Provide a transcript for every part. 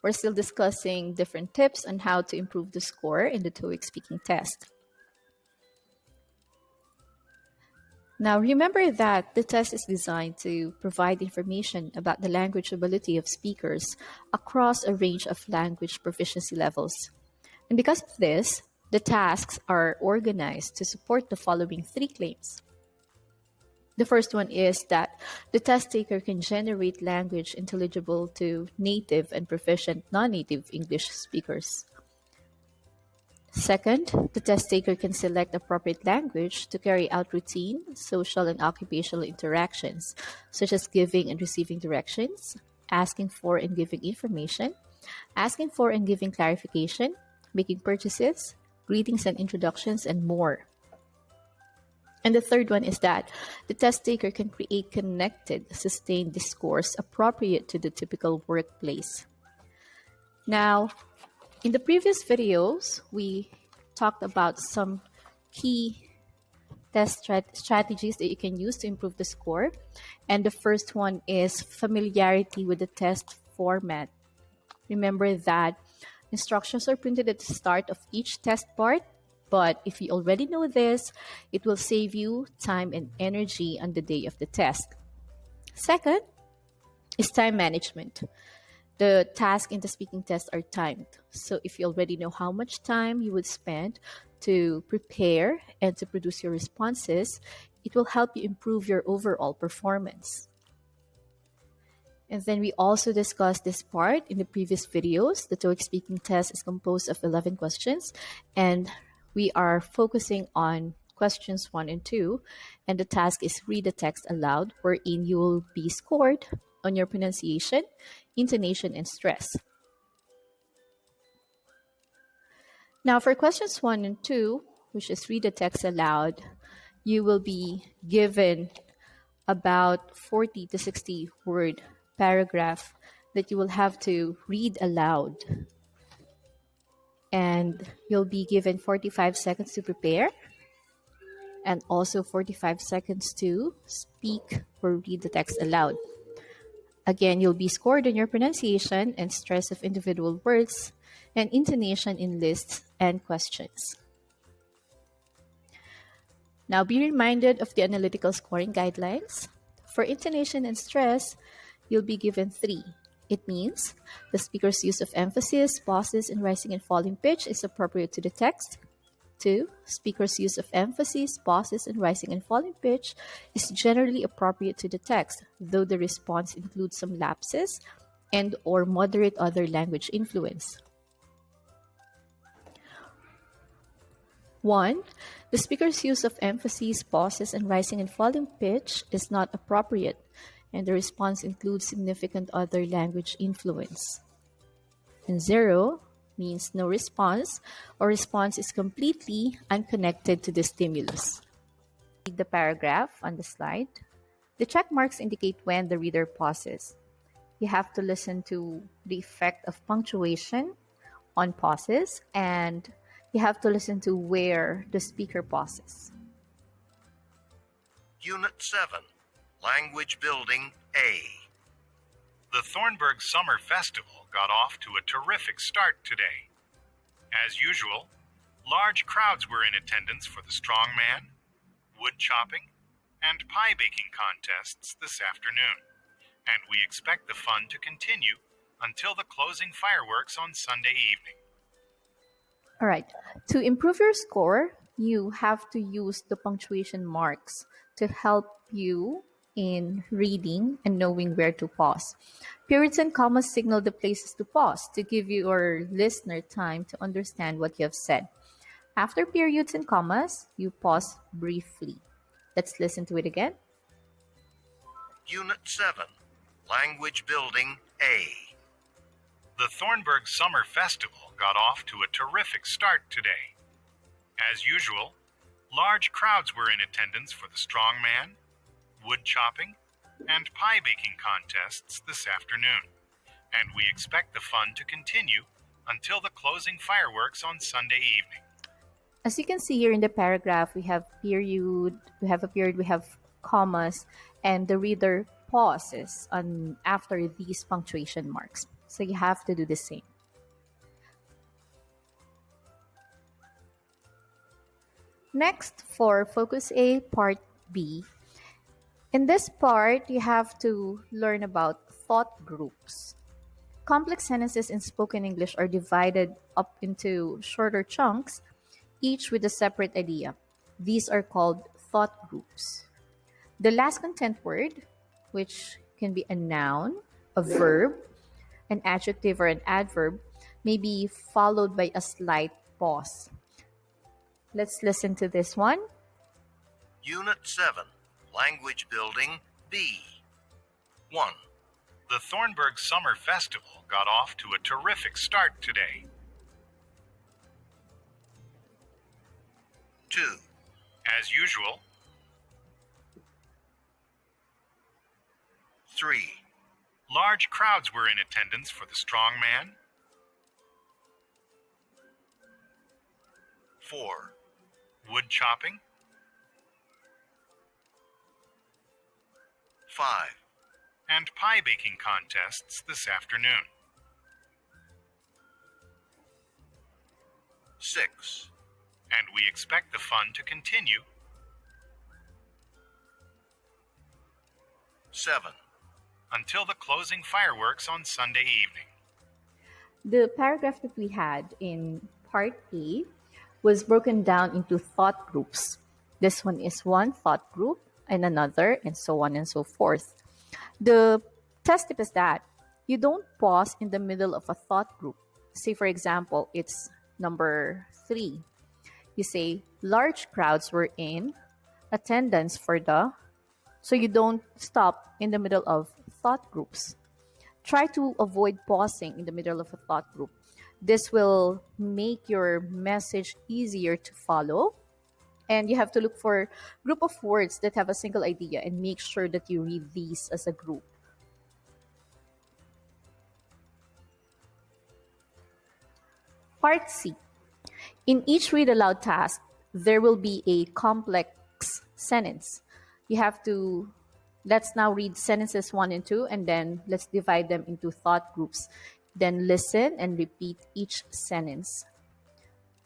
We're still discussing different tips on how to improve the score in the TOEIC speaking test. Now, remember that the test is designed to provide information about the language ability of speakers across a range of language proficiency levels. And because of this, the tasks are organized to support the following three claims. The first one is that the test taker can generate language intelligible to native and proficient non-native English speakers. Second, the test taker can select appropriate language to carry out routine, social, and occupational interactions, such as giving and receiving directions, asking for and giving information, asking for and giving clarification, making purchases, greetings and introductions, and more. And the third one is that the test taker can create connected, sustained discourse appropriate to the typical workplace. Now, in the previous videos, we talked about some key test strategies that you can use to improve the score. And the first one is familiarity with the test format. Remember that instructions are printed at the start of each test part, but if you already know this, it will save you time and energy on the day of the test. Second is time management. The tasks in the speaking test are timed. So if you already know how much time you would spend to prepare and to produce your responses, it will help you improve your overall performance. And then we also discussed this part in the previous videos. The TOEIC speaking test is composed of 11 questions, and we are focusing on questions 1 and 2. And the task is read the text aloud, wherein you will be scored on your pronunciation, intonation, and stress. Now, for questions 1 and 2, which is read the text aloud, you will be given about 40 to 60 word paragraph that you will have to read aloud. And you'll be given 45 seconds to prepare and also 45 seconds to speak or read the text aloud. Again, you'll be scored on your pronunciation and stress of individual words and intonation in lists and questions. Now, be reminded of the analytical scoring guidelines. For intonation and stress, you'll be given 3. It means the speaker's use of emphasis, pauses, and rising and falling pitch is appropriate to the text. 2. Speaker's use of emphasis, pauses, and rising and falling pitch is generally appropriate to the text, though the response includes some lapses and or moderate other language influence. 1. The speaker's use of emphasis, pauses, and rising and falling pitch is not appropriate, and the response includes significant other language influence. And 0 means no response, or response is completely unconnected to the stimulus. Read the paragraph on the slide. The check marks indicate when the reader pauses. You have to listen to the effect of punctuation on pauses, and you have to listen to where the speaker pauses. Unit 7, Language Building A. The Thornburg Summer Festival got off to a terrific start today. As usual, large crowds were in attendance for the strongman, wood chopping, and pie baking contests this afternoon, and we expect the fun to continue until the closing fireworks on Sunday evening. All right. To improve your score, you have to use the punctuation marks to help you in reading and knowing where to pause. Periods and commas signal the places to pause to give your listener time to understand what you have said. After periods and commas, you pause briefly. Let's listen to it again. Unit 7, Language Building A. The Thornburg Summer Festival got off to a terrific start today. As usual, large crowds were in attendance for the strongman, wood chopping, and pie baking contests this afternoon, and we expect the fun to continue until the closing fireworks on Sunday evening. As you can see here in the paragraph, we have period, we have commas, and the reader pauses after these punctuation marks. So you have to do the same. Next, for Focus A, Part B. In this part, you have to learn about thought groups. Complex sentences in spoken English are divided up into shorter chunks, each with a separate idea. These are called thought groups. The last content word, which can be a noun, a verb, an adjective, or an adverb, may be followed by a slight pause. Let's listen to this one. Unit 7, Language Building B. 1, The Thornburg Summer Festival got off to a terrific start today. 2, As usual, 3, large crowds were in attendance for the strong man. 4, Wood chopping. 5, And pie baking contests this afternoon. 6, And we expect the fun to continue. 7, Until the closing fireworks on Sunday evening. The paragraph that we had in Part A was broken down into thought groups. This one is one thought group and another, and so on and so forth. The test tip is that you don't pause in the middle of a thought group. Say, for example, it's number 3. You say, large crowds were in attendance for the... So you don't stop in the middle of thought groups. Try to avoid pausing in the middle of a thought group. This will make your message easier to follow. And you have to look for a group of words that have a single idea and make sure that you read these as a group. Part C. In each read aloud task, there will be a complex sentence. You have to, let's now read sentences 1 and 2, and then let's divide them into thought groups. Then listen and repeat each sentence.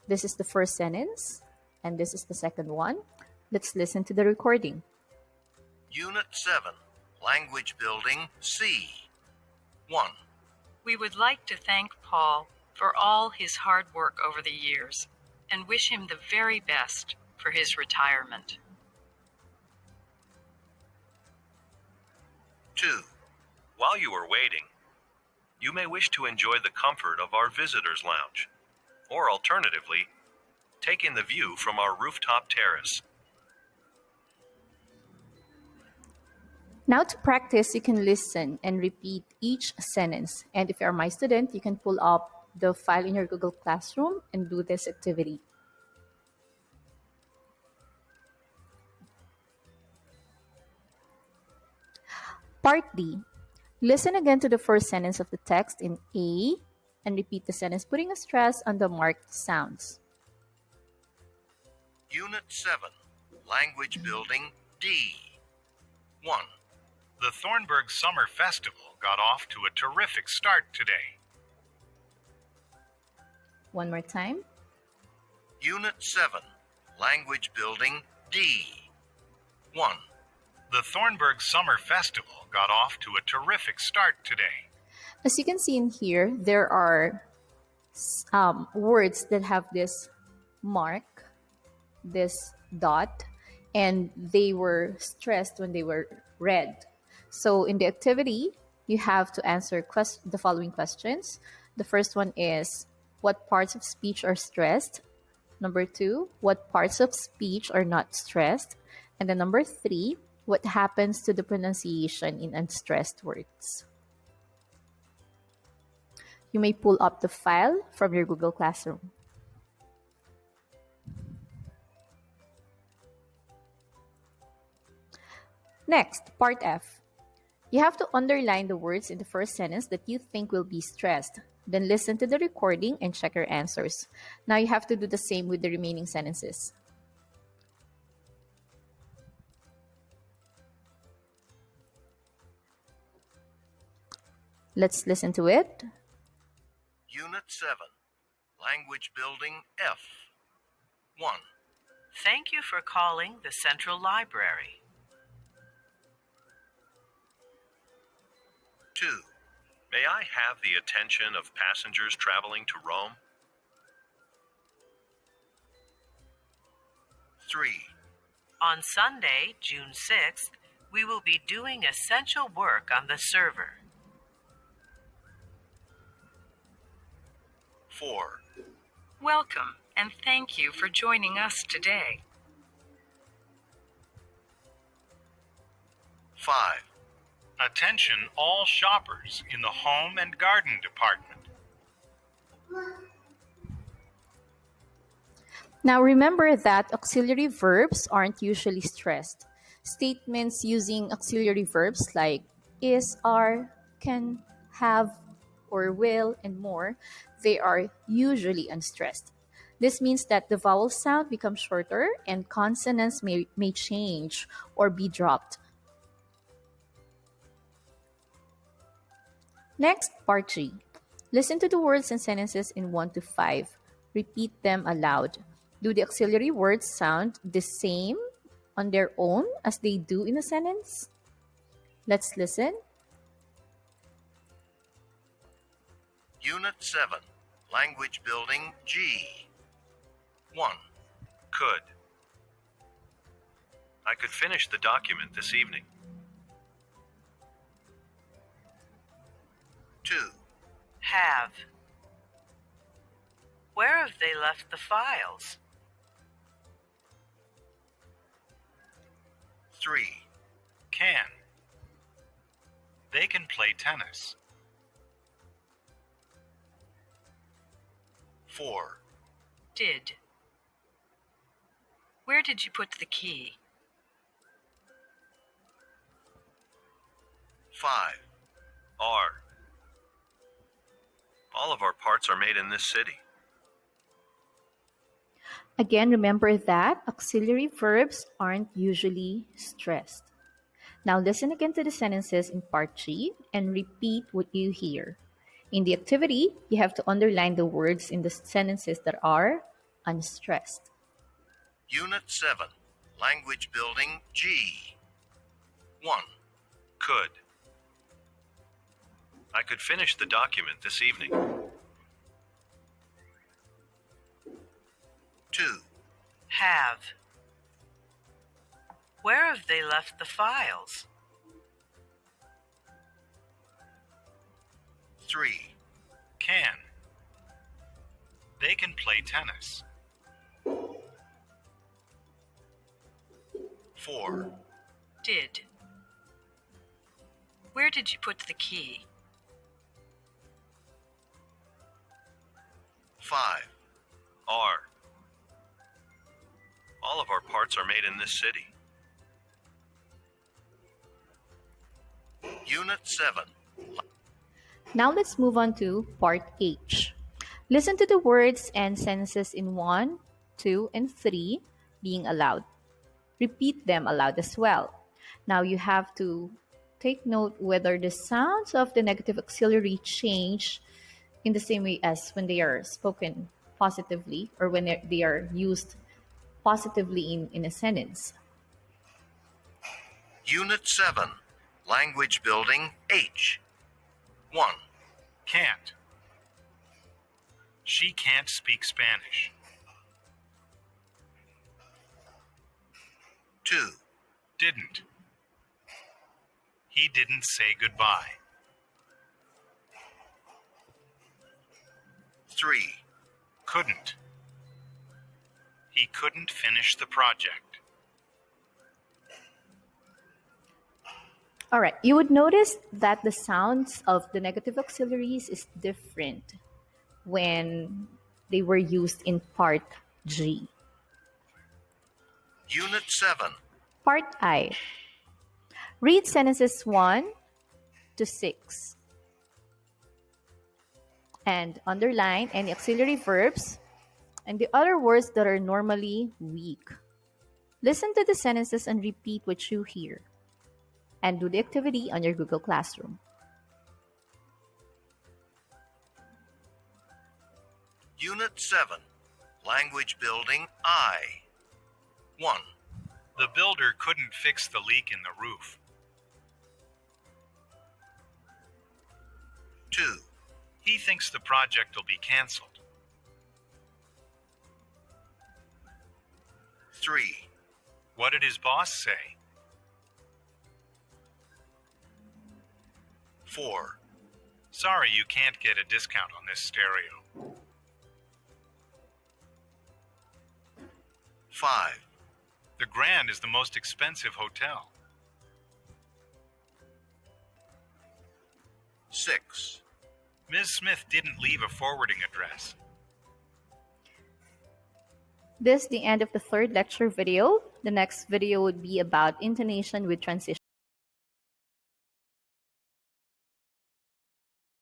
This is the first sentence, and this is the second one. Let's listen to the recording. Unit 7, Language Building C. 1, We would like to thank Paul for all his hard work over the years and wish him the very best for his retirement. 2, While you are waiting, you may wish to enjoy the comfort of our visitors' lounge, or alternatively, take in the view from our rooftop terrace. Now to practice, you can listen and repeat each sentence. And if you are my student, you can pull up the file in your Google Classroom and do this activity. Part D. Listen again to the first sentence of the text in A and repeat the sentence, putting a stress on the marked sounds. Unit 7, Language Building D. 1, The Thornburg Summer Festival got off to a terrific start today. One more time. Unit 7, Language Building D. 1, The Thornburg Summer Festival got off to a terrific start today. As you can see in here, there are words that have this mark, this dot, and they were stressed when they were read. So in the activity, you have to answer the following questions. The first one is, what parts of speech are stressed? Number 2, what parts of speech are not stressed? And then number 3, what happens to the pronunciation in unstressed words? You may pull up the file from your Google Classroom. Next, Part F. You have to underline the words in the first sentence that you think will be stressed. Then listen to the recording and check your answers. Now you have to do the same with the remaining sentences. Let's listen to it. 7. Language Building F. 1. Thank you for calling the Central Library. 2. May I have the attention of passengers traveling to Rome? 3. On Sunday, June 6th, we will be doing essential work on the server. 4. Welcome, and thank you for joining us today. 5. Attention all shoppers in the home and garden department. Now remember that auxiliary verbs aren't usually stressed. Statements using auxiliary verbs like is, are, can, have, or will, and more, they are usually unstressed. This means that the vowel sound becomes shorter and consonants may change or be dropped. Next, part G. Listen to the words and sentences in 1 to 5. Repeat them aloud. Do the auxiliary words sound the same on their own as they do in a sentence? Let's listen. Unit 7. Language Building G. 1. Could. I could finish the document this evening. 2. Have. Where have they left the files? 3. Can. They can play tennis. 4. Did. Where did you put the key? 5. Are. All of our parts are made in this city. Again, remember that auxiliary verbs aren't usually stressed. Now listen again to the sentences in part G and repeat what you hear. In the activity, you have to underline the words in the sentences that are unstressed. Unit 7. Language Building G. 1. Could. I could finish the document this evening. 2. Have. Where have they left the files? 3. Can. They can play tennis. 4. Did. Where did you put the key? 5. Are. All of our parts are made in this city. Unit 7. Now let's move on to part H. Listen to the words and sentences in 1, 2, and 3 being aloud. Repeat them aloud as well. Now you have to take note whether the sounds of the negative auxiliary change in the same way as when they are spoken positively or when they are used positively in a sentence. Unit 7. Language Building H. 1. Can't. She can't speak Spanish. 2. Didn't. He didn't say goodbye. 3. Couldn't. He couldn't finish the project. All right, you would notice that the sounds of the negative auxiliaries is different when they were used in part G. Unit 7. Part I. Read sentences 1 to 6 and underline any auxiliary verbs and the other words that are normally weak. Listen to the sentences and repeat what you hear. And do the activity on your Google Classroom. Unit 7. Language Building I. 1. The builder couldn't fix the leak in the roof. 2. He thinks the project will be canceled. 3. What did his boss say? 4. Sorry, you can't get a discount on this stereo. 5. The Grand is the most expensive hotel. 6. Ms. Smith didn't leave a forwarding address. This is the end of the third lecture video. The next video would be about intonation with transition.